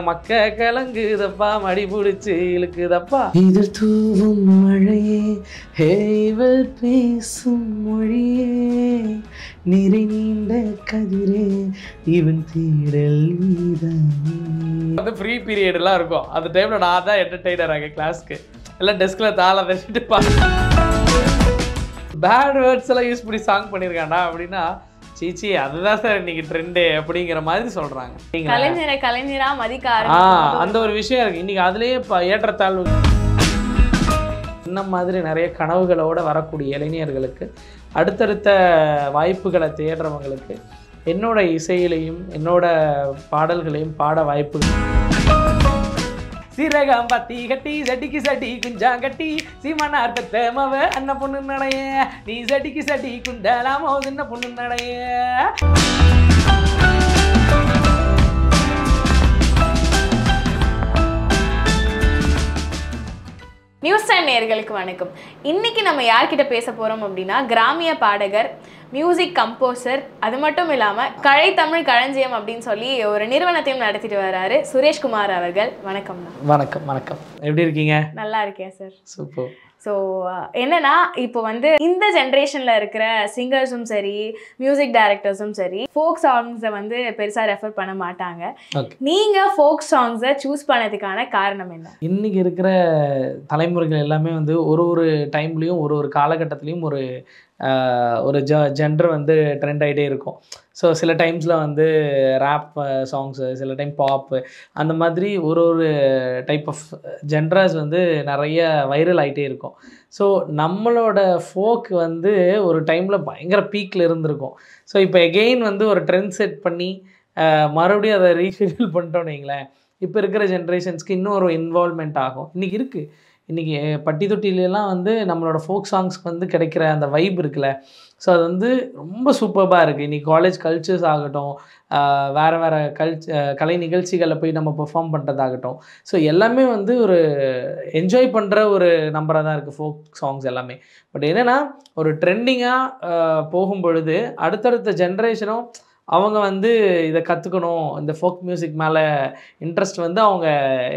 மக்க கலங்குதப்பா மடி பிடிச்சி இழுக்குதப்பா இதில் தூவும் மழையே ஹேவல் பேசும் மொழியே நிறை நீண்ட கதிரே இவன் தேடல் வந்து ஃப்ரீ பீரியட்லாம் இருக்கும் அந்த டைமில் நான் தான் என்டர்டெய்னர் ஆக கிளாஸ்க்கு எல்லாம் டெஸ்கில் தாளை வச்சுட்டு பேட் வேர்ட்ஸ் எல்லாம் யூஸ் பண்ணி சாங் பண்ணியிருக்காண்டா அப்படின்னா சீச்சி அதுதான் சார் இன்னைக்கு ட்ரெண்டு அப்படிங்கிற மாதிரி சொல்றாங்க கலைஞரா மதிக்க அந்த ஒரு விஷயம் இருக்கு இன்னைக்கு அதுலயே ஏற்றத்தாழ்வு இந்த மாதிரி நிறைய கனவுகளோட வரக்கூடிய இளைஞர்களுக்கு அடுத்தடுத்த வாய்ப்புகளை தேடுறவங்களுக்கு என்னோட இசையிலையும் என்னோட பாடல்களையும் பாட வாய்ப்புகள் சீரகம் பத்தி கட்டி சட்டிக்கு சட்டி குஞ்சாங்கட்டி சீமனார் பெத்தமவ அண்ண பொண்ணு நடைய நீ சட்டிக்கு சட்டி குண்டலாமோ சின்ன பொண்ணு நடைய நியூஸ் டைம் நேயர்களுக்கு வணக்கம். இன்னைக்கு நம்ம யார்கிட்ட பேச போறோம் அப்படின்னா கிராமிய பாடகர், மியூசிக் கம்போசர், அது மட்டும் இல்லாமல் கலை தமிழ் களஞ்சியம் அப்படின்னு சொல்லி ஒரு நிறுவனத்தையும் நடத்திட்டு வர்றாரு சுரேஷ்குமார் அவர்கள். வணக்கம். வணக்கம் வணக்கம். எப்படி இருக்கீங்க? நல்லா இருக்கேன் சார். சூப்பர். ஸோ என்னன்னா இப்போ வந்து இந்த ஜென்ரேஷனில் இருக்கிற சிங்கர்ஸும் சரி மியூசிக் டைரக்டர்ஸும் சரி ஃபோக் சாங்ஸை வந்து பெருசாக ரெஃபர் பண்ண மாட்டாங்க. நீங்கள் ஃபோக் சாங்ஸை சூஸ் பண்ணதுக்கான காரணம் என்ன? இன்னைக்கு இருக்கிற தலைமுறைகள் எல்லாமே வந்து ஒரு டைம்லேயும் ஒரு காலகட்டத்துலேயும் ஒரு ஜென்டர் வந்து ட்ரெண்ட் ஆகிட்டே இருக்கும். ஸோ சில டைம்ஸில் வந்து ரேப் சாங்ஸு, சில டைம் பாப்பு, அந்த மாதிரி ஒரு டைப் ஆஃப் ஜென்ரஸ் வந்து நிறைய வைரல் ஆகிட்டே இருக்கும். ஸோ நம்மளோட ஃபோக் வந்து ஒரு டைமில் பயங்கர பீக்கில் இருந்திருக்கும். ஸோ இப்போ எகெயின் வந்து ஒரு ட்ரெண்ட் செட் பண்ணி மறுபடியும் அதை ரீஷெடியூல் பண்ணிட்டோன்னு வைங்களேன், இப்போ இருக்கிற ஜென்ரேஷன்ஸ்க்கு இன்னும் ஒரு இன்வால்வ்மெண்ட் ஆகும். இன்றைக்கி இருக்குது. இன்றைக்கி பட்டி தொட்டிலெலாம் வந்து நம்மளோட ஃபோக் சாங்ஸ்க்கு வந்து கிடைக்கிற அந்த வைப் இருக்குல்ல, ஸோ அது வந்து ரொம்ப சூப்பராக இருக்குது. இன்றைக்கி காலேஜ் கல்ச்சர்ஸ் ஆகட்டும், வேறு கலை நிகழ்ச்சிகளில் போய் நம்ம பெர்ஃபார்ம் பண்ணுறதாகட்டும், ஸோ எல்லாமே வந்து ஒரு என்ஜாய் பண்ணுற ஒரு நம்பராக தான் இருக்குது ஃபோக் சாங்ஸ் எல்லாமே. பட் என்னென்னா ஒரு ட்ரெண்டிங்காக போகும் பொழுது அடுத்தடுத்த ஜென்ரேஷனும் அவங்க வந்து இதை கற்றுக்கணும், இந்த ஃபோக் மியூசிக் மேலே இன்ட்ரெஸ்ட் வந்து அவங்க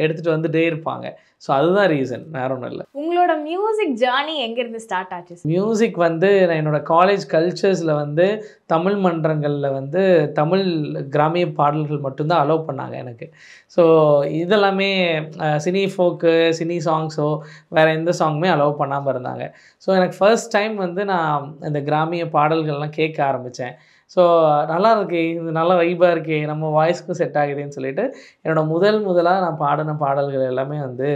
எடுத்துகிட்டு வந்துகிட்டே இருப்பாங்க. ஸோ அதுதான் ரீசன், வேறு ஒன்றும் இல்லை. உங்களோட மியூசிக் ஜேர்னி எங்கேருந்து ஸ்டார்ட் ஆச்சு? மியூசிக் வந்து நான் என்னோடய காலேஜ் கல்ச்சர்ஸில் வந்து தமிழ் மன்றங்களில் வந்து தமிழ் கிராமிய பாடல்கள் மட்டும்தான் அலோவ் பண்ணாங்க எனக்கு. ஸோ இதெல்லாமே சினி ஃபோக்கு, சினி சாங்ஸோ வேறு எந்த சாங்குமே அலோவ் பண்ணாமல் இருந்தாங்க. ஸோ எனக்கு ஃபர்ஸ்ட் டைம் வந்து நான் இந்த கிராமிய பாடல்கள்லாம் கேட்க ஆரம்பித்தேன். ஸோ நல்லா இருக்கே, இது நல்ல வைப்பாக இருக்கே, நம்ம வாய்ஸ்க்கும் செட் ஆகுதுன்னு சொல்லிட்டு என்னோடய முதலாக நான் பாடின பாடல்கள் எல்லாமே வந்து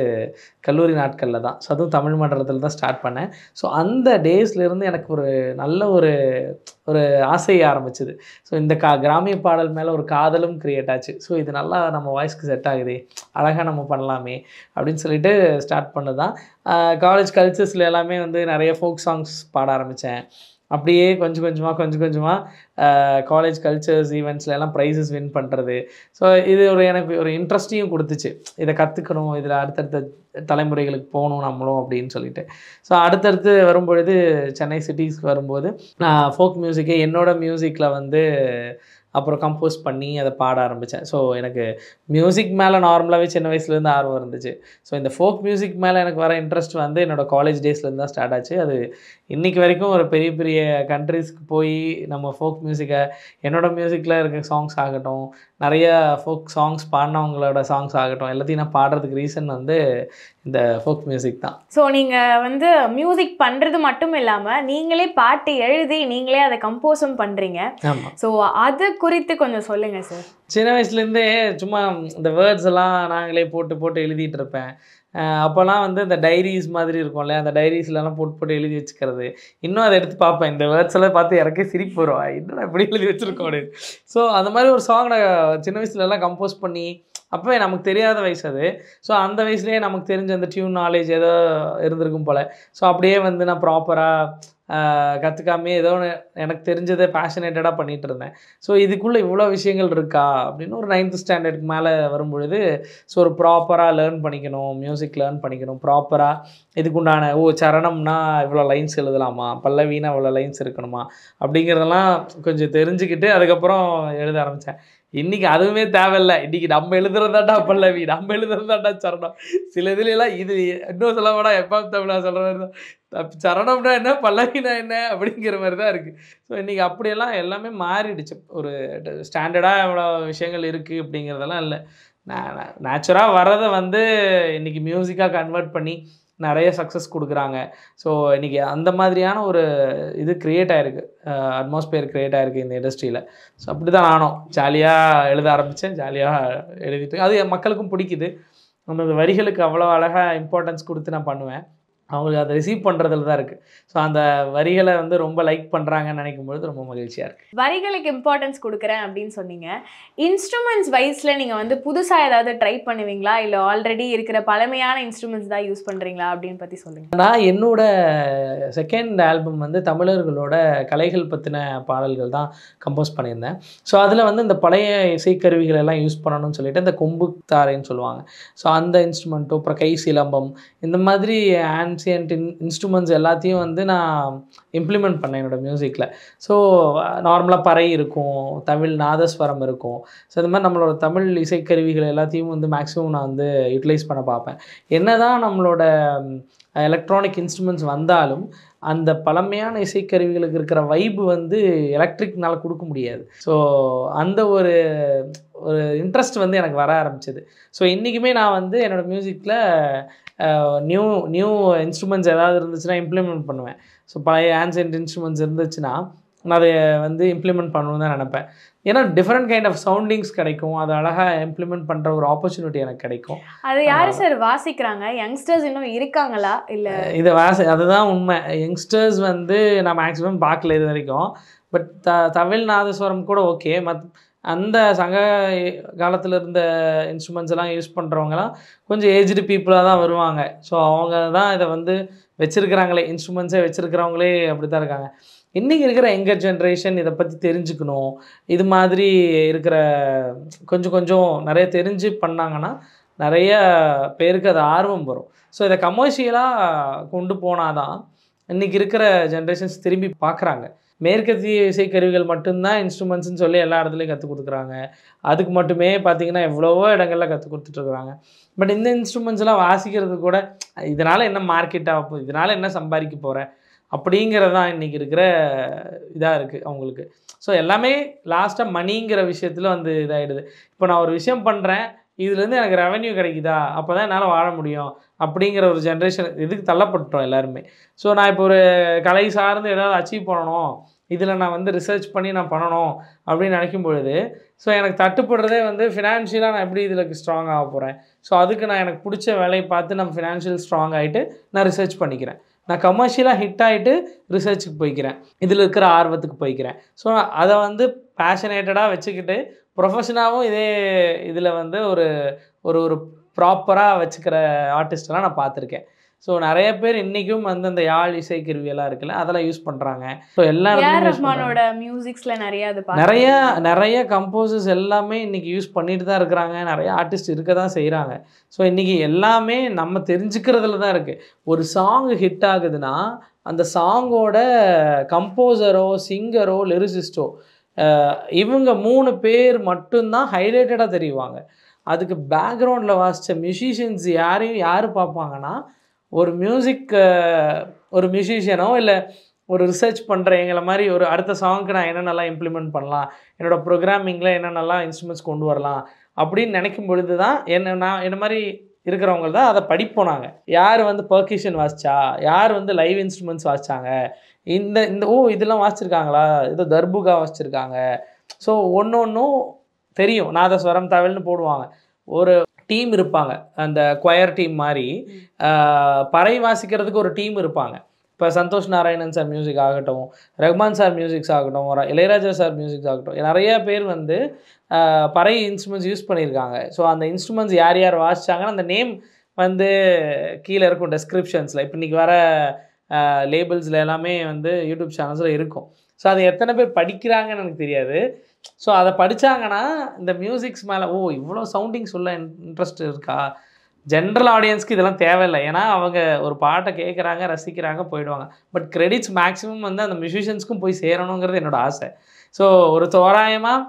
கல்லூரி நாட்களில் தான். ஸோ அதுவும் தமிழ் மன்றத்தில் தான் ஸ்டார்ட் பண்ணேன். ஸோ அந்த டேஸ்லேருந்து எனக்கு ஒரு நல்ல ஒரு ஆசை ஆரம்பிச்சுது. ஸோ இந்த கிராமிய பாடல் மேலே ஒரு காதலும் க்ரியேட் ஆச்சு. ஸோ இது நல்லா நம்ம வாய்ஸ்க்கு செட் ஆகுதே, அழகாக நம்ம பண்ணலாமே அப்படின்னு சொல்லிட்டு ஸ்டார்ட் பண்ணது தான். காலேஜ் கல்ச்சர்ஸில் எல்லாமே வந்து நிறைய ஃபோக் சாங்ஸ் பாட ஆரம்பித்தேன். அப்படியே கொஞ்சம் கொஞ்சமாக காலேஜ் கல்ச்சர்ஸ் ஈவெண்ட்ஸில் எல்லாம் ப்ரைஸஸ் வின் பண்ணுறது. ஸோ இது எனக்கு ஒரு இன்ட்ரெஸ்ட்டையும் கொடுத்துச்சு, இதை கற்றுக்கணும், இதில் அடுத்தடுத்த தலைமுறைகளுக்கு போகணும் நம்மளும் அப்படின்னு சொல்லிட்டு. ஸோ அடுத்தடுத்து வரும்பொழுது சென்னை சிட்டிஸ்க்கு வரும்போது நான் ஃபோக் மியூசிக்கை என்னோடய மியூசிக்கில் வந்து அப்புறம் கம்போஸ் பண்ணி அதை பாட ஆரம்பித்தேன். ஸோ எனக்கு மியூசிக் மேலே நார்மலாகவே சின்ன வயசுலேருந்து ஆர்வம் இருந்துச்சு. ஸோ இந்த ஃபோக் மியூசிக் மேலே எனக்கு வர இன்ட்ரெஸ்ட் வந்து என்னோடய காலேஜ் டேஸ்லேருந்து தான் ஸ்டார்ட் ஆச்சு. அது இன்றைக்கி வரைக்கும் ஒரு பெரிய பெரிய கண்ட்ரீஸ்க்கு போய் நம்ம ஃபோக் மியூசிக்கை என்னோடய மியூசிக்கில் இருக்க சாங்ஸ் ஆகட்டும், நிறைய ஃபோக் சாங்ஸ் பாடினவங்களோட சாங்ஸ் ஆகட்டும், எல்லாத்தையும் நான் பாடுறதுக்கு ரீசன் வந்து இந்த ஃபோக் மியூசிக் தான். ஸோ நீங்கள் வந்து மியூசிக் பண்ணுறது மட்டும் இல்லாமல் நீங்களே பாட்டு எழுதி நீங்களே அதை கம்போஸும் பண்ணுறீங்க. ஆமாம். ஸோ அது குறித்து கொஞ்சம் சொல்லுங்கள் சார். சின்ன வயசுலேருந்தே சும்மா இந்த வேர்ட்ஸ் எல்லாம் நாங்களே போட்டு எழுதிட்டு இருப்பேன். அப்போல்லாம் வந்து இந்த டைரிஸ் மாதிரி இருக்கும்ல, அந்த டைரிஸ்லாம் போட்டு எழுதி வச்சுக்கிறது. இன்னும் அதை எடுத்து பார்ப்பேன், இந்த வேர்ட்ஸ் எல்லாம் பார்த்து எனக்கே சிரிப்பு வரும், என்னடா இப்படி எழுதி வச்சுருக்கோம் அப்படின்னு. ஸோ அந்த மாதிரி ஒரு சாங் நான் சின்ன வயசுலலாம் கம்போஸ் பண்ணி, அப்போவே நமக்கு தெரியாத வயசு அது. ஸோ அந்த வயசுலேயே நமக்கு தெரிஞ்ச அந்த டியூன் நாலேஜ் ஏதோ இருந்திருக்கும் போல். ஸோ அப்படியே வந்து நான் ப்ராப்பராக கற்றுக்காமே ஏதோ எனக்கு தெரிஞ்சதை பேஷனேட்டடாக பண்ணிகிட்டு இருந்தேன். ஸோ இதுக்குள்ளே இவ்வளோ விஷயங்கள் இருக்கா அப்படின்னு ஒரு 9th ஸ்டாண்டர்டுக்கு மேலே வரும்பொழுது ஸோ ஒரு ப்ராப்பராக லேர்ன் பண்ணிக்கணும், மியூசிக் லேர்ன் பண்ணிக்கணும் ப்ராப்பராக. இதுக்குண்டான சரணம்னா இவ்வளோ லைன்ஸ் எழுதலாமா, பல்லவினா இவ்வளோ லைன்ஸ் இருக்கணுமா அப்படிங்கிறதெல்லாம் கொஞ்சம் தெரிஞ்சுக்கிட்டு அதுக்கப்புறம் எழுத ஆரம்பித்தேன். இன்றைக்கி அதுவுமே தேவையில்லை. இன்றைக்கி நம்ம எழுதுறதாண்டா பல்லவி, நம்ம எழுதுறதாண்டா சரணம். சில இதுலாம் இது இன்னும் சொல்ல வேணா எஃப்எம் தமிழா சொல்கிற மாதிரி தான். சரணம்னா என்ன, பல்லவினா என்ன அப்படிங்கிற மாதிரி தான் இருக்குது. ஸோ இன்றைக்கி அப்படியெல்லாம் எல்லாமே மாறிடுச்சு. ஒரு ஸ்டாண்டர்டாக எவ்வளோ விஷயங்கள் இருக்குது அப்படிங்கிறதெல்லாம் இல்லை. நேச்சுராக வர்றதை வந்து இன்றைக்கி மியூசிக்காக கன்வெர்ட் பண்ணி நிறைய சக்ஸஸ் கொடுக்குறாங்க. ஸோ இன்றைக்கி அந்த மாதிரியான ஒரு இது க்ரியேட் ஆகிருக்கு, அட்மாஸ்பியர் க்ரியேட் ஆகிருக்கு இந்த இண்டஸ்ட்ரியில். ஸோ அப்படி தான் நானும் ஜாலியாக எழுத ஆரம்பித்தேன், ஜாலியாக எழுதிட்டு அது மக்களுக்கும் பிடிக்குது. அந்த வரிகளுக்கு அவ்வளோ அழகாக இம்பார்ட்டன்ஸ் கொடுத்து நான் பண்ணுவேன். அவங்களுக்கு அதை ரிசீவ் பண்ணுறதுல தான் இருக்குது. ஸோ அந்த வரிகளை வந்து ரொம்ப லைக் பண்ணுறாங்கன்னு நினைக்கும் பொழுது ரொம்ப மகிழ்ச்சியாக இருக்குது. வரிகளுக்கு இம்பார்ட்டன்ஸ் கொடுக்குறேன் அப்படின்னு சொன்னீங்க. இன்ஸ்ட்ருமெண்ட்ஸ் வைஸில் நீங்கள் வந்து புதுசாக ஏதாவது ட்ரை பண்ணுவீங்களா, இல்லை ஆல்ரெடி இருக்கிற பழமையான இன்ஸ்ட்ருமெண்ட்ஸ் தான் யூஸ் பண்ணுறீங்களா அப்படின்னு பற்றி சொல்லுங்கள். நான் என்னோட செகண்ட் ஆல்பம் வந்து தமிழர்களோட கலைகள் பற்றின பாடல்கள் தான் கம்போஸ் பண்ணியிருந்தேன். ஸோ அதில் வந்து இந்த பழைய இசைக்கருவிகள் எல்லாம் யூஸ் பண்ணணும்னு சொல்லிட்டு இந்த கொம்பு தாரைன்னு சொல்லுவாங்க. ஸோ அந்த இன்ஸ்ட்ருமெண்ட்டும் அப்புறம் கை சிலம்பம் இந்த மாதிரி ஆன்சியன்ட் இன்ஸ்ட்ருமெண்ட்ஸ் எல்லாத்தையும் வந்து நான் இம்ப்ளிமெண்ட் பண்ணேன் என்னோடய மியூசிக்கில். ஸோ நார்மலாக பறை இருக்கும், தமிழ் நாதஸ்வரம் இருக்கும். ஸோ இந்த மாதிரி நம்மளோட தமிழ் இசைக்கருவிகள் எல்லாத்தையும் வந்து மேக்ஸிமம் நான் வந்து யூட்டிலைஸ் பண்ண பார்ப்பேன். என்ன தான் நம்மளோட எலக்ட்ரானிக் இன்ஸ்ட்ருமெண்ட்ஸ் வந்தாலும் அந்த பழமையான இசைக்கருவிகளுக்கு இருக்கிற வைப்பு வந்து எலக்ட்ரிக்னால் கொடுக்க முடியாது. ஸோ அந்த ஒரு இன்ட்ரெஸ்ட் வந்து எனக்கு வர ஆரம்பிச்சிது. ஸோ இன்றைக்குமே நான் வந்து என்னோடய மியூசிக்கில் நியூ இன்ஸ்ட்ருமெண்ட்ஸ் ஏதாவது இருந்துச்சுன்னா இம்ப்ளிமெண்ட் பண்ணுவேன். ஸோ பழைய ஆன்சியன்ட் இன்ஸ்ட்ருமெண்ட்ஸ் இருந்துச்சுன்னா நான் அதை வந்து இம்ப்ளிமெண்ட் பண்ணணும்னு தான் நினப்பேன். ஏன்னா டிஃப்ரெண்ட் கைண்ட் ஆஃப் சவுண்டிங்ஸ் கிடைக்கும், அது அழகாக இம்ப்ளிமெண்ட் பண்ணுற ஒரு ஆப்பர்ச்சுனிட்டி எனக்கு கிடைக்கும். அது யார் சார் வாசிக்கிறாங்க? யங்ஸ்டர்ஸ் இன்னும் இருக்காங்களா? இல்லை இதை அதுதான் உண்மை. யங்ஸ்டர்ஸ் வந்து நான் மேக்ஸிமம் பார்க்கல இது வரைக்கும். பட் தமிழ் நாதஸ்வரம் கூட ஓகே. அந்த சங்க காலத்தில் இருந்த இன்ஸ்ட்ருமெண்ட்ஸ் எல்லாம் யூஸ் பண்ணுறவங்கலாம் கொஞ்சம் ஏஜ்டு பீப்புளாக தான் வருவாங்க. ஸோ அவங்க தான் இதை வந்து வச்சுருக்கிறாங்களே, இன்ஸ்ட்ருமெண்ட்ஸே வச்சுருக்கிறவங்களே அப்படி தான் இருக்காங்க. இன்றைக்கி இருக்கிற யங்கர் ஜென்ரேஷன் இதை பற்றி தெரிஞ்சுக்கணும், இது மாதிரி இருக்கிற கொஞ்சம் நிறைய தெரிஞ்சு பண்ணாங்கன்னா நிறைய பேருக்கு அது ஆர்வம் வரும். ஸோ இதை கமர்ஷியலாக கொண்டு போனால் தான் இன்றைக்கி இருக்கிற ஜென்ரேஷன்ஸ் திரும்பி பார்க்குறாங்க. மேற்கத்திய இசைக்கருவிகள் மட்டும்தான் இன்ஸ்ட்ருமெண்ட்ஸ்னு சொல்லி எல்லா இடத்துலையும் கற்றுக் கொடுக்குறாங்க. அதுக்கு மட்டுமே பார்த்திங்கன்னா எவ்வளவோ இடங்களில் கற்றுக் கொடுத்துட்ருக்குறாங்க. பட் இந்த இன்ஸ்ட்ருமெண்ட்ஸ்லாம் வாசிக்கிறது கூட இதனால் என்ன மார்க்கெட் ஆகும், இதனால் என்ன சம்பாதிக்க போகிறேன் அப்படிங்கிறது தான் இன்றைக்கி இருக்கிற இதாக இருக்குது அவங்களுக்கு. ஸோ எல்லாமே லாஸ்ட்டாக மணிங்கிற விஷயத்தில் வந்து இதாகிடுது. இப்போ நான் ஒரு விஷயம் பண்ணுறேன், இதுலேருந்து எனக்கு ரெவென்யூ கிடைக்குதா, அப்போ தான் என்னால் வாழ முடியும் அப்படிங்கிற ஒரு ஜென்ரேஷன் இதுக்கு தள்ளப்பட்டோம் எல்லாருமே. ஸோ நான் இப்போ ஒரு கலை சார்ந்து ஏதாவது அச்சீவ் பண்ணணும், இதில் நான் வந்து ரிசர்ச் பண்ணி நான் பண்ணணும் அப்படின்னு நினைக்கும் பொழுது ஸோ எனக்கு தட்டுப்படுறதே வந்து ஃபினான்ஷியலாக நான் எப்படி இதில் ஸ்ட்ராங் ஆக போகிறேன். ஸோ அதுக்கு நான் எனக்கு பிடிச்ச வேலையை பார்த்து நம்ம ஃபினான்ஷியல் ஸ்ட்ராங் ஆகிட்டு நான் ரிசர்ச் பண்ணிக்கிறேன். நான் கமர்ஷியலாக ஹிட் ஆகிட்டு ரிசர்ச்சுக்கு போய்க்கிறேன், இதில் இருக்கிற ஆர்வத்துக்கு போய்க்கிறேன். ஸோ அதை வந்து பேஷனேட்டடாக வச்சுக்கிட்டு ப்ரொஃபஷனாகவும் இதே இதில் வந்து ஒரு ஒரு ப்ராப்பராக வச்சுக்கிற ஆர்டிஸ்டெல்லாம் நான் பார்த்துருக்கேன். ஸோ நிறைய பேர் இன்றைக்கும் வந்து அந்த யாழ் இசைக்கருவியெல்லாம் இருக்குல்ல அதெல்லாம் யூஸ் பண்ணுறாங்க. ஸோ ரஹ்மானோட மியூசிக்ஸில் நிறைய கம்போசர்ஸ் எல்லாமே இன்றைக்கி யூஸ் பண்ணிட்டு தான் இருக்கிறாங்க. நிறைய ஆர்டிஸ்ட் இருக்க தான் செய்கிறாங்க. ஸோ இன்றைக்கி எல்லாமே நம்ம தெரிஞ்சுக்கிறதுல தான் இருக்குது. ஒரு சாங் ஹிட் ஆகுதுன்னா அந்த சாங்கோட கம்போசரோ சிங்கரோ லிரிசிஸ்டோ இவங்க 3 பேர் மட்டும்தான் ஹைலைட்டடாக தெரிவாங்க. அதுக்கு பேக்ரவுண்டில் வாசித்த மியூசிஷியன்ஸ் யார் பார்ப்பாங்கன்னா ஒரு மியூசிஷியனோ இல்லை ஒரு ரிசர்ச் பண்ணுற எங்களை மாதிரி ஒரு அடுத்த சாங்க்கு நான் என்னென்னலாம் இம்ப்ளிமெண்ட் பண்ணலாம், என்னோடய ப்ரோக்ராமிங்கில் என்னென்னலாம் இன்ஸ்ட்ருமெண்ட்ஸ் கொண்டு வரலாம் அப்படின்னு நினைக்கும் பொழுது தான் என்ன மாதிரி இருக்கிறவங்க தான் அதை படிப்போம். நாங்கள் யார் வந்து பர்கிஷன் வாசித்தா, யார் வந்து லைவ் இன்ஸ்ட்ருமெண்ட்ஸ் வாசித்தாங்க, இந்த இதெல்லாம் வாசிச்சிருக்காங்களா, ஏதோ தர்புகா வாசிச்சிருக்காங்க. ஸோ ஒன்றும் தெரியும். நாதஸ்வரம் தவிழ்னு போடுவாங்க. ஒரு டீம் இருப்பாங்க, அந்த கொயர் டீம் மாதிரி. பறை வாசிக்கிறதுக்கு ஒரு டீம் இருப்பாங்க. இப்போ சந்தோஷ் நாராயணன் சார் மியூசிக் ஆகட்டும், ரஹ்மான் சார் மியூசிக்ஸ் ஆகட்டும், இளையராஜா சார் மியூசிக்ஸ் ஆகட்டும், நிறைய பேர் வந்து பறை இன்ஸ்ட்ருமெண்ட்ஸ் யூஸ் பண்ணியிருக்காங்க. ஸோ அந்த இன்ஸ்ட்ருமெண்ட்ஸ் யார் வாசித்தாங்கன்னு அந்த நேம் வந்து கீழே இருக்கும் டெஸ்கிரிப்ஷன்ஸில். இப்போ இன்றைக்கி வர லேபிள்ஸில் எல்லாமே வந்து யூடியூப் சேனல்ஸில் இருக்கும். ஸோ அது எத்தனை பேர் படிக்கிறாங்கன்னு எனக்கு தெரியாது. ஸோ அதை படித்தாங்கன்னா இந்த மியூசிக்ஸ் மேலே இவ்வளோ சவுண்டிங் சொல்ல இன்ட்ரெஸ்ட் இருக்கா. ஜென்ரல் ஆடியன்ஸ்க்கு இதெல்லாம் தேவையில்லை. ஏன்னா அவங்க ஒரு பாட்டை கேட்குறாங்க, ரசிக்கிறாங்க, போயிடுவாங்க. பட் கிரெடிட்ஸ் மேக்ஸிமம் வந்து அந்த மியூசிஷியன்ஸ்க்கும் போய் சேரணுங்கிறது என்னோடய ஆசை. ஸோ ஒரு தோராயமாக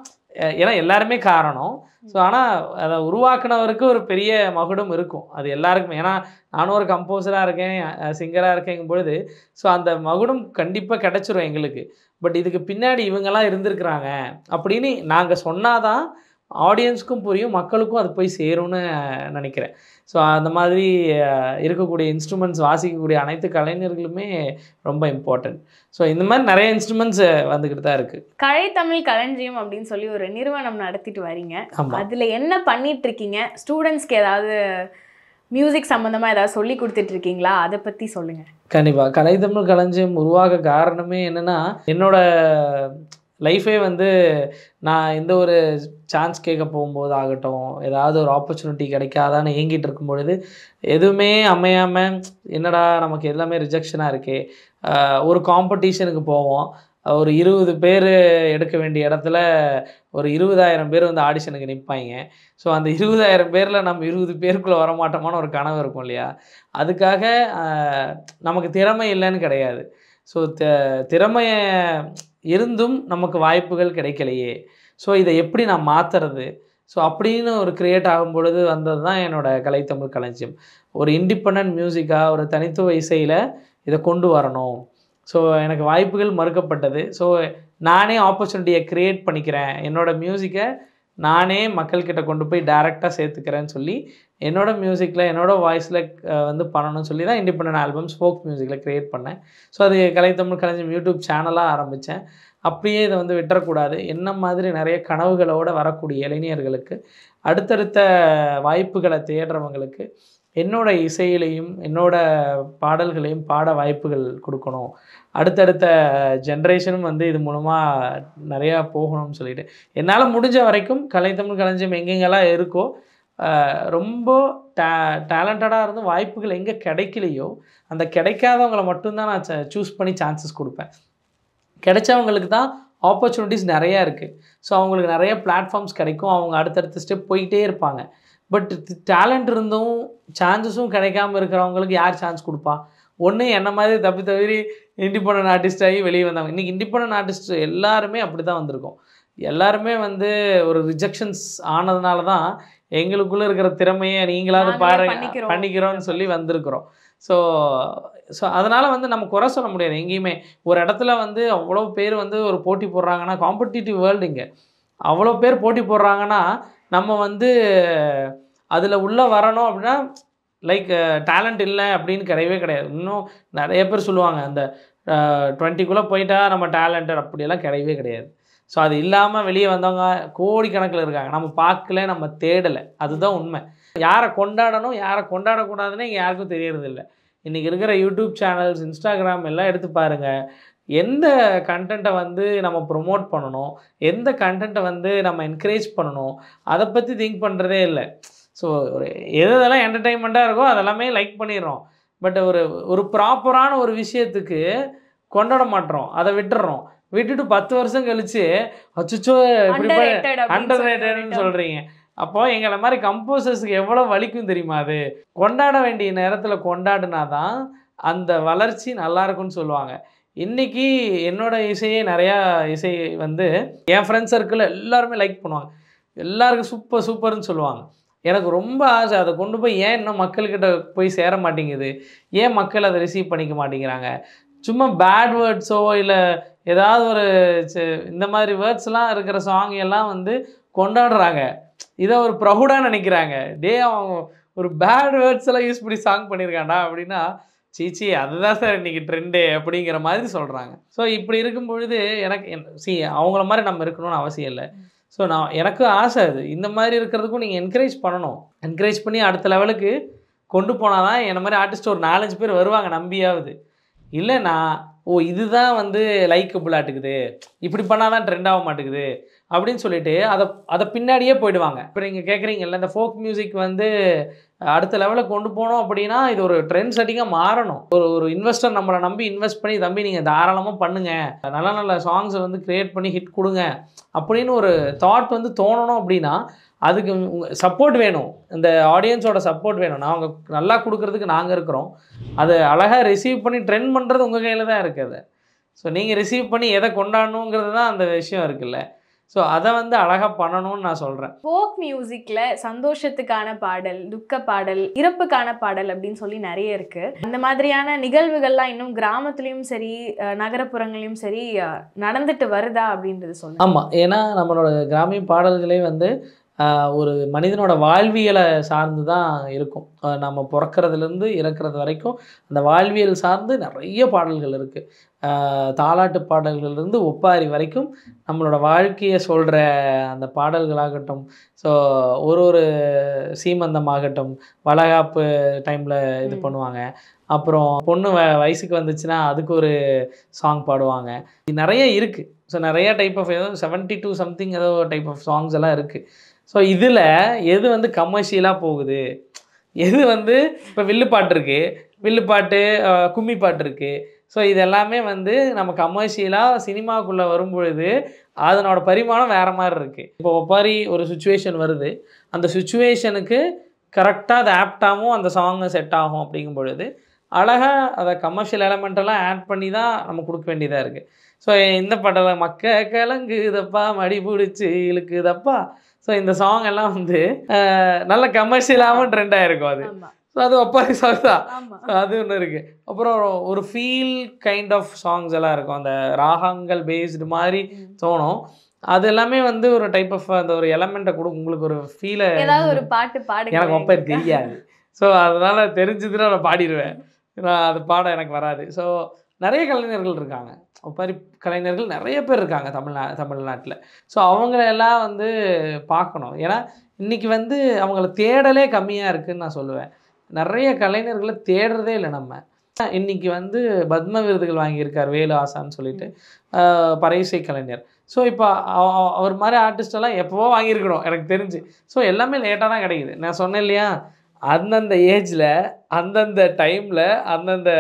ஏன்னா எல்லாருமே காரணம். ஸோ ஆனால் அதை உருவாக்குனவருக்கு ஒரு பெரிய மகுடம் இருக்கும் அது எல்லாருக்குமே. ஏன்னா நானும் ஒரு கம்போஸராக இருக்கேன், சிங்கராக இருக்கேங்கும் பொழுது ஸோ அந்த மகுடம் கண்டிப்பாக கிடச்சிரும் எங்களுக்கு. பட் இதுக்கு பின்னாடி இவங்கெல்லாம் இருந்திருக்கிறாங்க அப்படின்னு நாங்கள் சொன்னாதான் ஆடியன்ஸ்க்கும் புரியும், மக்களுக்கும் அது போய் சேரும்னு நினைக்கிறேன். ஸோ அந்த மாதிரி இருக்கக்கூடிய இன்ஸ்ட்ருமெண்ட்ஸ் வாசிக்கக்கூடிய அனைத்து கலைஞர்களுமே ரொம்ப இம்பார்ட்டன்ட். ஸோ இந்த மாதிரி நிறைய இன்ஸ்ட்ருமெண்ட்ஸ் வந்துக்கிட்டு தான் இருக்குது. கலை தமிழ் களஞ்சியம் அப்படின்னு சொல்லி ஒரு நிறுவனம் நடத்திட்டு வரீங்க. ஆமாம். அதில் என்ன பண்ணிட்டு இருக்கீங்க? ஸ்டூடெண்ட்ஸ்க்கு ஏதாவது மியூசிக் சம்மந்தமாக ஏதாவது சொல்லி கொடுத்துட்ருக்கீங்களா? அதை பற்றி சொல்லுங்கள். கண்டிப்பாக. கலை தமிழ் களஞ்சியம் உருவாக காரணமே என்னென்னா, என்னோட லைஃபே வந்து நான் எந்த ஒரு சான்ஸ் கேட்க போகும்போது ஆகட்டும், ஏதாவது ஒரு ஆப்பர்ச்சுனிட்டி கிடைக்காதான்னு ஏங்கிட்டு இருக்கும் பொழுது எதுவுமே அமையாமல் என்னடா நமக்கு எல்லாமே ரிஜெக்ஷனாக இருக்கே, ஒரு காம்படிஷனுக்கு போவோம், ஒரு 20 பேர் எடுக்க வேண்டிய இடத்துல ஒரு 20,000 பேர் வந்து ஆடிஷனுக்கு நிற்பாங்க. ஸோ அந்த 20,000 பேரில் நம்ம 20 பேருக்குள்ளே வரமாட்டோமான ஒரு கனவு இருக்கும் இல்லையா? அதுக்காக நமக்கு திறமை இல்லைன்னு கிடையாது. ஸோ திறமைய இருந்தும் நமக்கு வாய்ப்புகள் கிடைக்கலையே, ஸோ இதை எப்படி நான் மாற்றுறது, ஸோ அப்படின்னு ஒரு க்ரியேட் ஆகும் பொழுது வந்தது தான் என்னோடய கலைத்தமிழ் களஞ்சியம். ஒரு இண்டிபெண்ட் மியூசிக்காக ஒரு தனித்துவ இசையில் இதை கொண்டு வரணும். ஸோ எனக்கு வாய்ப்புகள் மறுக்கப்பட்டது. ஸோ நானே ஆப்பர்ச்சுனிட்டியை க்ரியேட் பண்ணிக்கிறேன், என்னோடய மியூசிக்கை நானே மக்கள்கிட்ட கொண்டு போய் டைரெக்டாக சேர்த்துக்கிறேன்னு சொல்லி என்னோடய மியூசிக்கில் என்னோடய வாய்ஸில் வந்து பண்ணணும்னு சொல்லி தான் இண்டிபெண்டன்ட் ஆல்பம்ஸ் ஃபோக் மியூசிக்கில் க்ரியேட் பண்ணேன். ஸோ அது கலைத்தமிழ் களஞ்சியம் யூடியூப் சேனலாக ஆரம்பித்தேன். அப்படியே இதை வந்து விட்டுறக்கூடாது, என்ன மாதிரி நிறைய கனவுகளோடு வரக்கூடிய இளைஞர்களுக்கு, அடுத்தடுத்த வாய்ப்புகளை தேடுறவங்களுக்கு என்னோட இசையிலையும் என்னோட பாடல்களையும் பாட வாய்ப்புகள் கொடுக்கணும், அடுத்தடுத்த ஜென்ரேஷனும் வந்து இது மூலமாக நிறையா போகணும்னு சொல்லிட்டு என்னால் முடிஞ்ச வரைக்கும் கலைத்தமிழ் களஞ்சியம் எங்கெங்கெல்லாம் இருக்கோ ரொம்ப டேலண்டடாக இருந்து வாய்ப்புகள் எங்கே கிடைக்கலையோ அந்த கிடைக்காதவங்களை மட்டும்தான் நான் சூஸ் பண்ணி சான்சஸ் கொடுப்பேன். கிடைச்சவங்களுக்கு தான் ஆப்பர்ச்சுனிட்டிஸ் நிறையா இருக்குது. ஸோ அவங்களுக்கு நிறைய பிளாட்ஃபார்ம்ஸ் கிடைக்கும், அவங்க அடுத்தடுத்த ஸ்டெப் போயிட்டே இருப்பாங்க. பட் டேலண்ட் இருந்தும் சான்சஸும் கிடைக்காம இருக்கிறவங்களுக்கு யார் சான்ஸ் கொடுப்பா? ஒன்று என்ன மாதிரி தவிர இண்டிபெண்டன்ட் ஆர்டிஸ்டாகி வெளியே வந்தாங்க. இன்றைக்கி இண்டிபெண்டன்ட் ஆர்டிஸ்ட் எல்லாருமே அப்படி தான் வந்திருக்கோம். எல்லாருமே வந்து ஒரு ரிஜெக்ஷன்ஸ் ஆனதுனால தான் எங்களுக்குள்ளே இருக்கிற திறமையை நீங்களாவது பண்ணிக்கிறோன்னு சொல்லி வந்திருக்கிறோம். ஸோ அதனால் வந்து நம்ம குறை சொல்ல முடியாது. எங்கேயுமே ஒரு இடத்துல வந்து அவ்வளோ பேர் வந்து ஒரு போட்டி போடுறாங்கன்னா, காம்படிட்டிவ் வேர்ல்டு இங்கே அவ்வளோ பேர் போட்டி போடுறாங்கன்னா நம்ம வந்து அதில் உள்ளே வரணும் அப்படின்னா லைக் டேலண்ட் இல்லை அப்படின்னு கிடையவே கிடையாது. இன்னும் நிறைய பேர் சொல்லுவாங்க அந்த 20க்குள்ளே போயிட்டா நம்ம டேலண்டட், அப்படியெல்லாம் கிடையவே கிடையாது. ஸோ அது இல்லாமல் வெளியே வந்தவங்க கோடிக்கணக்கில் இருக்காங்க, நம்ம பார்க்கல, நம்ம தேடலை, அதுதான் உண்மை. யாரை கொண்டாடணும் யாரை கொண்டாடக்கூடாதுன்னு இங்கே யாருக்கும் தெரியறதில்லை. இன்றைக்கி இருக்கிற யூடியூப் சேனல்ஸ், இன்ஸ்டாகிராம் எல்லாம் எடுத்து பாருங்கள், எந்த கண்டென்ட்டை வந்து நம்ம ப்ரொமோட் பண்ணணும், எந்த கண்டென்ட்டை வந்து நம்ம என்கரேஜ் பண்ணணும், அதை பற்றி திங்க் பண்ணுறதே இல்லை. ஸோ ஒரு எதெல்லாம் என்டர்டெயின்மெண்ட்டாக இருக்கோ அதெல்லாமே லைக் பண்ணிடுறோம். பட் ஒரு ப்ராப்பரான ஒரு விஷயத்துக்கு கொண்டாட மாட்டோம், அதை விட்டுடுறோம். விட்டுட்டு 10 வருஷம் கழித்து அச்சோ இப்படி அண்டர் ரேட்டட்னு சொல்கிறீங்க. அப்போது எங்களை மாதிரி கம்போசர்ஸுக்கு எவ்வளோ வலிக்கும் தெரியுமா? அது கொண்டாட வேண்டிய நேரத்தில் கொண்டாடினா தான் அந்த வளர்ச்சி நல்லாயிருக்குன்னு சொல்லுவாங்க. இன்றைக்கி என்னோடய இசையே நிறையா இசை வந்து என் ஃப்ரெண்ட்ஸ் சர்க்கிளில் எல்லாருமே லைக் பண்ணுவாங்க, எல்லாருக்கும் சூப்பர் சூப்பர்னு சொல்லுவாங்க. எனக்கு ரொம்ப ஆசை அதை கொண்டு போய் ஏன் இன்னும் மக்கள்கிட்ட போய் சேர மாட்டேங்குது, ஏன் மக்கள் அதை ரிசீவ் பண்ணிக்க மாட்டேங்கிறாங்க? சும்மா பேட் வேர்ட்ஸோ இல்லை ஏதாவது ஒரு இந்த மாதிரி வேர்ட்ஸ்லாம் இருக்கிற சாங் எல்லாம் வந்து கொண்டாடுறாங்க, இதை ஒரு ப்ரௌடாக நினைக்கிறாங்க. அவங்க ஒரு பேட் வேர்ட்ஸ் எல்லாம் யூஸ் பண்ணி சாங் பண்ணியிருக்காண்டா அப்படின்னா, சீச்சி அதுதான் சார் இன்றைக்கி ட்ரெண்டு அப்படிங்கிற மாதிரி சொல்கிறாங்க. ஸோ இப்படி இருக்கும் பொழுது எனக்கு அவங்கள மாதிரி நம்ம இருக்கணும்னு அவசியம் இல்லை. ஸோ எனக்கும் ஆசை அது. இந்த மாதிரி இருக்கிறதுக்கும் நீங்கள் என்கரேஜ் பண்ணணும், என்கரேஜ் பண்ணி அடுத்த லெவலுக்கு கொண்டு போனால் தான் என்ன மாதிரி ஆர்டிஸ்ட் ஒரு 4-5 பேர் வருவாங்க நம்பியாவது. இல்லைன்னா இதுதான் வந்து லைக்கபுள் ஆட்டுக்குது, இப்படி பண்ணால் தான் ட்ரெண்ட் ஆக மாட்டேங்குது அப்படின்னு சொல்லிட்டு அதை பின்னாடியே போயிடுவாங்க. இப்போ நீங்கள் கேட்குறீங்கல்ல, இந்த ஃபோக் மியூசிக் வந்து அடுத்த லெவலில் கொண்டு போனோம் அப்படின்னா இது ஒரு ட்ரெண்ட் செட்டிங்காக மாறணும். ஒரு இன்வெஸ்டர் நம்மளை நம்பி இன்வெஸ்ட் பண்ணி, தம்பி நீங்கள் தாராளமாக பண்ணுங்கள், நல்ல நல்ல சாங்ஸை வந்து க்ரியேட் பண்ணி ஹிட் கொடுங்க அப்படின்னு ஒரு தாட் வந்து தோணணும். அப்படின்னா அதுக்கு சப்போர்ட் வேணும், இந்த ஆடியன்ஸோட சப்போர்ட் வேணும். நாங்கள் நல்லா கொடுக்குறதுக்கு நாங்கள் இருக்கிறோம், அதை அழகாக ரிசீவ் பண்ணி ட்ரெண்ட் பண்ணுறது உங்கள் கையில் தான் இருக்குது. ஸோ நீங்கள் ரிசீவ் பண்ணி எதை கொண்டாடணுங்கிறது தான் அந்த விஷயம் இருக்குல்ல. ஸோ அதை வந்து அழகாக பண்ணணும்னு நான் சொல்கிறேன். ஃபோக் மியூசிக்கில் சந்தோஷத்துக்கான பாடல், துக்க பாடல், இறப்புக்கான பாடல் அப்படின்னு சொல்லி நிறைய இருக்குது. அந்த மாதிரியான நிகழ்வுகள்லாம் இன்னும் கிராமத்துலேயும் சரி நகரப்புறங்களையும் சரி நடந்துட்டு வருதா அப்படின்றது சொல்லுங்கள். ஆமாம், ஏன்னா நம்மளோட கிராமிய பாடல்களே வந்து ஒரு மனிதனோட வாழ்வியலை சார்ந்து தான் இருக்கும். நம்ம பிறக்கிறதுலேருந்து இறக்குறது வரைக்கும் அந்த வாழ்வியல் சார்ந்து நிறைய பாடல்கள் இருக்குது. தாலாட்டு பாடல்கள்லேருந்து ஒப்பாரி வரைக்கும் நம்மளோட வாழ்க்கையை சொல்கிற அந்த பாடல்களாகட்டும், ஸோ ஒரு சீமந்தமாகட்டும், வளகாப்பு டைமில் இது பண்ணுவாங்க. அப்புறம் பொண்ணு வயசுக்கு வந்துச்சுன்னா அதுக்கு ஒரு சாங் பாடுவாங்க. இது நிறைய இருக்குது. ஸோ நிறைய டைப் ஆஃப் ஏதோ 72 சம்திங் ஏதோ டைப் ஆஃப் சாங்ஸ் எல்லாம் இருக்குது. ஸோ இதில் எது வந்து கமர்ஷியலாக போகுது, எது வந்து இப்போ வில்லுப்பாட்டு இருக்குது, வில்லுப்பாட்டு, கும்மி பாட்டு இருக்குது. ஸோ இது எல்லாமே வந்து நம்ம கமர்ஷியலாக சினிமாக்குள்ளே வரும்பொழுது அதனோட பரிமாணம் வேறு மாதிரி இருக்குது. இப்போ ஒப்பாரி ஒரு சுச்சுவேஷன் வருது, அந்த சுச்சுவேஷனுக்கு கரெக்டாக அது ஆப்டாகவும் அந்த சாங்கு செட் ஆகும். அப்படிங்கும் பொழுது அழகாக அதை கமர்ஷியல் எலமெண்ட்டெல்லாம் ஆட் பண்ணி தான் நம்ம கொடுக்க வேண்டியதாக இருக்குது. ஸோ இந்த பாட்டில் மக்க கிழங்குதப்பா மடி பிடிச்சி இழுக்குதப்பா, ஸோ இந்த சாங் எல்லாம் வந்து நல்ல கமர்ஷியலாகவும் ட்ரெண்டாக இருக்கும். அது ஸோ அது ஒப்பாரி சாங் தான். அது ஒன்று இருக்குது. அப்புறம் ஒரு ஃபீல் கைண்ட் ஆஃப் சாங்ஸ் எல்லாம் இருக்கும், அந்த ராகங்கள் பேஸ்டு மாதிரி தோணும். அது எல்லாமே வந்து ஒரு டைப் ஆஃப் அந்த ஒரு எலமெண்ட்டை கொடுக்கும், உங்களுக்கு ஒரு ஃபீலை. ஏதாவது ஒரு பாட்டு பாடு. எனக்கு ஒப்பாரி தெரியாது, ஸோ அதனால் தெரிஞ்சதுன்னா நான் பாடிடுவேன், நான் அது பாட எனக்கு வராது. ஸோ நிறைய கலைஞர்கள் இருக்காங்க, ஒப்பாரி கலைஞர்கள் நிறைய பேர் இருக்காங்க தமிழ்நாட்டில். ஸோ அவங்களெல்லாம் வந்து பார்க்கணும். ஏன்னா இன்றைக்கி வந்து அவங்கள தேடலே கம்மியாக இருக்குதுன்னு நான் சொல்லுவேன். நிறைய கலைஞர்களை தேடுறதே இல்லை நம்ம. இன்றைக்கி வந்து பத்ம விருதுகள் வாங்கியிருக்கார் வேலு ஆசான்னு சொல்லிட்டு, பறையிசை கலைஞர். ஸோ இப்போ அவர் மாதிரி ஆர்டிஸ்டெல்லாம் எப்போவோ வாங்கியிருக்கணும் எனக்கு தெரிஞ்சு. ஸோ எல்லாமே லேட்டாக தான் கிடைக்குது. நான் சொன்னேன் இல்லையா, அந்தந்த ஏஜில் அந்தந்த டைமில் அந்தந்த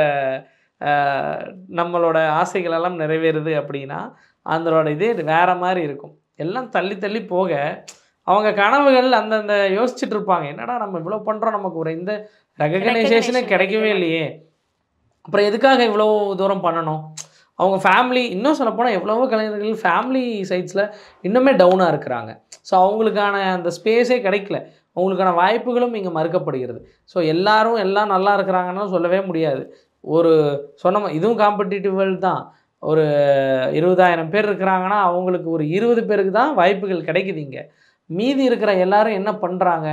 நம்மளோட ஆசைகளெல்லாம் நிறைவேறுது அப்படின்னா அதனோட இதே வேறு மாதிரி இருக்கும். எல்லாம் தள்ளி தள்ளி போக அவங்க கனவுகள் அந்தந்த யோசிச்சுட்டு இருப்பாங்க, என்னடா நம்ம இவ்வளோ பண்ணுறோம், நமக்கு ஒரு இந்த ரெகக்னைசேஷனே கிடைக்கவே இல்லையே, அப்புறம் எதுக்காக இவ்வளோ தூரம் பண்ணணும். அவங்க ஃபேமிலி, இன்னும் சொல்லப்போனால் எவ்வளவோ கலைஞர்கள் ஃபேமிலி சைட்ஸில் இன்னுமே டவுனாக இருக்கிறாங்க. ஸோ அவங்களுக்கான அந்த ஸ்பேஸே கிடைக்கல, அவங்களுக்கான வாய்ப்புகளும் இங்கே மறுக்கப்படுகிறது. ஸோ எல்லோரும் எல்லாம் நல்லா இருக்கிறாங்கன்னு சொல்லவே முடியாது. ஒரு சொன்ன இதுவும் காம்படிட்டிவ் வேர்ல்டு தான். ஒரு 20,000 பேர் இருக்கிறாங்கன்னா அவங்களுக்கு ஒரு 20 பேருக்கு தான் வாய்ப்புகள் கிடைக்குது. இங்கே மீதி இருக்கிற எல்லாரும் என்ன பண்ணுறாங்க,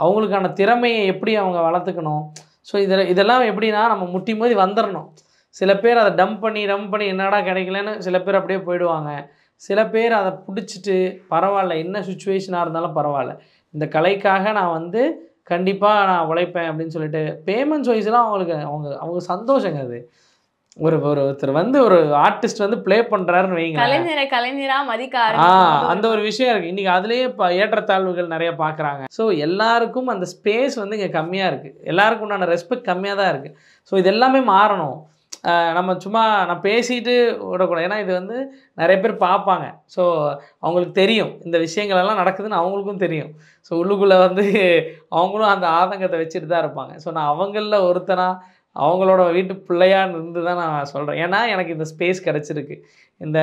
அவங்களுக்கான திறமையை எப்படி அவங்க வளர்த்துக்கணும். ஸோ இதெல்லாம் எப்படின்னா நம்ம முட்டி மோதி வந்துடணும். சில பேர் அதை டம்ப் பண்ணி என்னடா கிடைக்கலன்னு சில பேர் அப்படியே போயிடுவாங்க. சில பேர் அதை பிடிச்சிட்டு பரவாயில்ல, என்ன சுச்சுவேஷனாக இருந்தாலும் பரவாயில்ல, இந்த கலைக்காக நான் வந்து கண்டிப்பாக நான் உழைப்பேன் அப்படின்னு சொல்லிட்டு பேமெண்ட்ஸ் வைஸ்லாம் அவங்க சந்தோஷங்க. அது ஒருத்தர் வந்து ஒரு ஆர்டிஸ்ட் வந்து ப்ளே பண்ணுறாருன்னு வைங்க, கலைஞராக மதிக்க அந்த ஒரு விஷயம் இருக்குது. இன்றைக்கி அதுலேயே இப்போ ஏற்றத்தாழ்வுகள் நிறைய பார்க்குறாங்க. ஸோ எல்லாருக்கும் அந்த ஸ்பேஸ் வந்து இங்கே கம்மியாக இருக்குது, எல்லாருக்கும் உண்டான ரெஸ்பெக்ட் கம்மியாக தான் இருக்குது. ஸோ இது எல்லாமே மாறணும். நம்ம சும்மா நான் பேசிட்டு விடக்கூடாது, ஏன்னா இது வந்து நிறைய பேர் பார்ப்பாங்க. ஸோ அவங்களுக்கு தெரியும் இந்த விஷயங்களெல்லாம் நடக்குதுன்னு அவங்களுக்கும் தெரியும். ஸோ உள்ளுக்குள்ளே வந்து அவங்களும் அந்த ஆதங்கத்தை வச்சுட்டு தான் இருப்பாங்க. ஸோ நான் அவங்களில் ஒருத்தனாக அவங்களோட வீட்டு பிள்ளையாக இருந்து தான் நான் சொல்கிறேன். ஏன்னா எனக்கு இந்த ஸ்பேஸ் கிடச்சிருக்கு, இந்த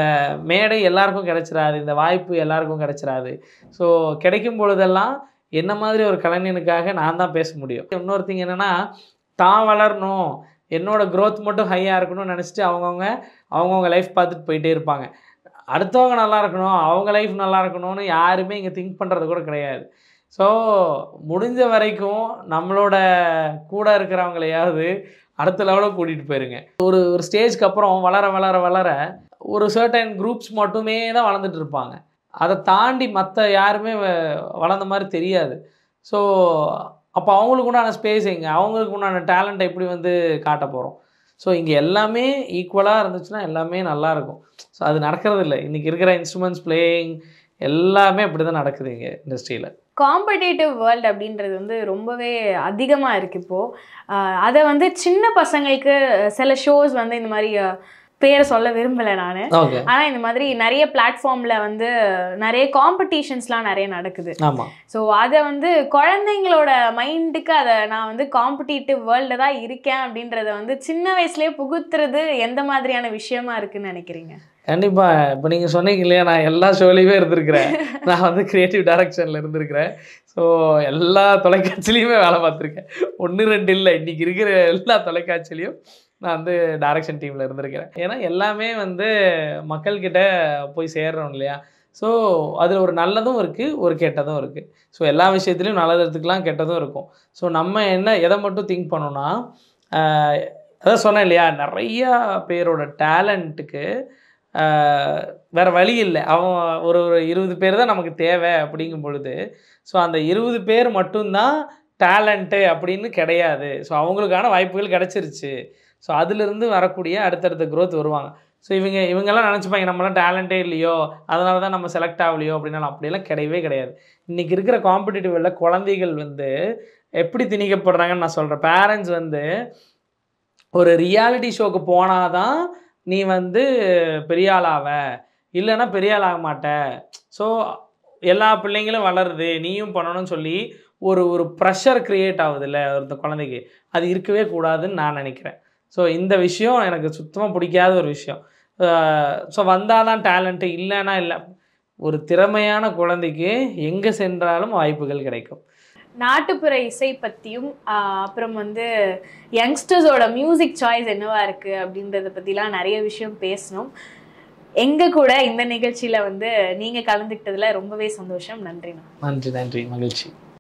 மேடை எல்லாருக்கும் கிடச்சிடாது, இந்த வாய்ப்பு எல்லாருக்கும் கிடச்சிடாது. ஸோ கிடைக்கும் பொழுதெல்லாம் என்ன மாதிரி ஒரு கலைஞனுக்காக நான் தான் பேச முடியும். இன்னொருத்திங்க என்னென்னா, தான் வளரணும், என்னோட க்ரோத் மட்டும் ஹையாக இருக்கணும்னு நினச்சிட்டு அவங்கவுங்க லைஃப் பார்த்துட்டு போயிட்டே இருப்பாங்க. அடுத்தவங்க நல்லா இருக்கணும், அவங்க லைஃப் நல்லா இருக்கணும்னு யாருமே இங்கே திங்க் பண்ணுறது கூட கிடையாது. ஸோ முடிஞ்ச வரைக்கும் நம்மளோட கூட இருக்கிறவங்களையாவது அடுத்த லெவலுக்கு கூட்டிகிட்டு போயிருங்க. ஒரு ஸ்டேஜ்க்கு அப்புறம் வளர ஒரு சர்டன் குரூப்ஸ் மட்டுமே தான் வளர்ந்துட்டு இருப்பாங்க. அதை தாண்டி மற்ற யாருமே வளர்ந்த மாதிரி தெரியாது. ஸோ அப்போ அவங்களுக்கு உண்டான ஸ்பேஸ் எங்கே, அவங்களுக்கு உண்டான டேலண்ட்டை எப்படி வந்து காட்ட போகிறோம். ஸோ இங்கே எல்லாமே ஈக்குவலாக இருந்துச்சுன்னா எல்லாமே நல்லாயிருக்கும். ஸோ அது நடக்கிறது இல்லை. இன்றைக்கி இருக்கிற இன்ஸ்ட்ருமெண்ட்ஸ் பிளேயிங் எல்லாமே அப்படி தான் நடக்குது இங்கே இண்டஸ்ட்ரியில். காம்படேட்டிவ் வேர்ல்டு அப்படின்றது வந்து ரொம்பவே அதிகமாக இருக்குது இப்போது. அதை வந்து சின்ன பசங்களுக்கு சில ஷோஸ் வந்து இந்த மாதிரி பேரை சொல்ல விரும்பலை நான், ஆனால் இந்த மாதிரி நிறைய பிளாட்ஃபார்மில் வந்து நிறைய காம்படிஷன்ஸ்லாம் நிறைய நடக்குது. ஸோ அதை வந்து குழந்தைங்களோட மைண்டுக்கு அதை நான் வந்து காம்படிட்டிவ் வேர்ல்டில் தான் இருக்கேன் அப்படின்றத வந்து சின்ன வயசுலேயே புகுத்துறது எந்த மாதிரியான விஷயமா இருக்குன்னு நினைக்கிறீங்க? கண்டிப்பாக. இப்போ நீங்கள் சொன்னீங்க இல்லையா, நான் எல்லா ஷோலையுமே இருந்திருக்கிறேன். நான் வந்து கிரியேட்டிவ் டைரக்ஷனில் இருந்திருக்கிறேன். ஸோ எல்லா தொலைக்காட்சியிலையுமே வேலை பார்த்துருக்கேன். 1 2 இல்லை, இன்றைக்கி இருக்கிற எல்லா தொலைக்காட்சியிலையும் நான் வந்து டைரக்ஷன் டீமில் இருந்திருக்கிறேன். ஏன்னா எல்லாமே வந்து மக்கள்கிட்ட போய் சேர்றோம் இல்லையா. ஸோ அதில் ஒரு நல்லதும் இருக்குது, ஒரு கெட்டதும் இருக்குது. ஸோ எல்லா விஷயத்துலையும் நல்லது எடுத்துக்கலாம், கெட்டதும் இருக்கும். ஸோ நம்ம எதை மட்டும் திங்க் பண்ணோன்னா, அதான் சொன்னேன் இல்லையா, நிறையா பேரோட டேலண்ட்டுக்கு வேறு வழி இல்லை. அவன் ஒரு 20 பேர் தான் நமக்கு தேவை அப்படிங்கும் பொழுது, ஸோ அந்த 20 பேர் மட்டும்தான் டேலண்ட்டு அப்படின்னு கிடையாது. ஸோ அவங்களுக்கான வாய்ப்புகள் கிடச்சிருச்சு. ஸோ அதிலிருந்து வரக்கூடிய அடுத்தடுத்த க்ரோத் வருவாங்க. ஸோ இவங்கெல்லாம் நினச்சிப்பாங்க நம்மளாம் டேலண்ட்டே இல்லையோ, அதனால தான் நம்ம செலக்ட் ஆகலையோ அப்படின்னாலும், அப்படியெல்லாம் கிடையவே கிடையாது. இன்றைக்கி இருக்கிற காம்படிட்டிவ்ல குழந்தைகள் வந்து எப்படி திணிக்கப்படுறாங்கன்னு நான் சொல்கிறேன். பேரண்ட்ஸ் வந்து ஒரு ரியாலிட்டி ஷோக்கு போனால் தான் நீ வந்து பெரிய ஆளாவ, இல்லைன்னா பெரிய ஆள் ஆக மாட்ட. ஸோ எல்லா பிள்ளைங்களும் வளருது, நீயும் பண்ணணும்னு சொல்லி ஒரு ப்ரெஷர் க்ரியேட் ஆகுதுல்ல அந்த குழந்தைக்கு. அது இருக்கவே கூடாதுன்னு நான் நினைக்கிறேன். ஸோ இந்த விஷயம் எனக்கு சுத்தமாக பிடிக்காத ஒரு விஷயம். ஸோ வந்தால் தான் டேலண்ட்டு, இல்லைன்னா இல்லை. ஒரு திறமையான குழந்தைக்கு எங்கே சென்றாலும் வாய்ப்புகள் கிடைக்கும். நாட்டுப்புற இசை பற்றியும் அப்புறம் வந்து யங்ஸ்டர்ஸோட மியூசிக் சாய்ஸ் என்னவா இருக்குது அப்படின்றத பற்றிலாம் நிறைய விஷயம் பேசணும். எங்கள் கூட இந்த நிகழ்ச்சியில் வந்து நீங்கள் கலந்துக்கிட்டதில் ரொம்பவே சந்தோஷம். நன்றிண்ணா. நன்றி, மகிழ்ச்சி.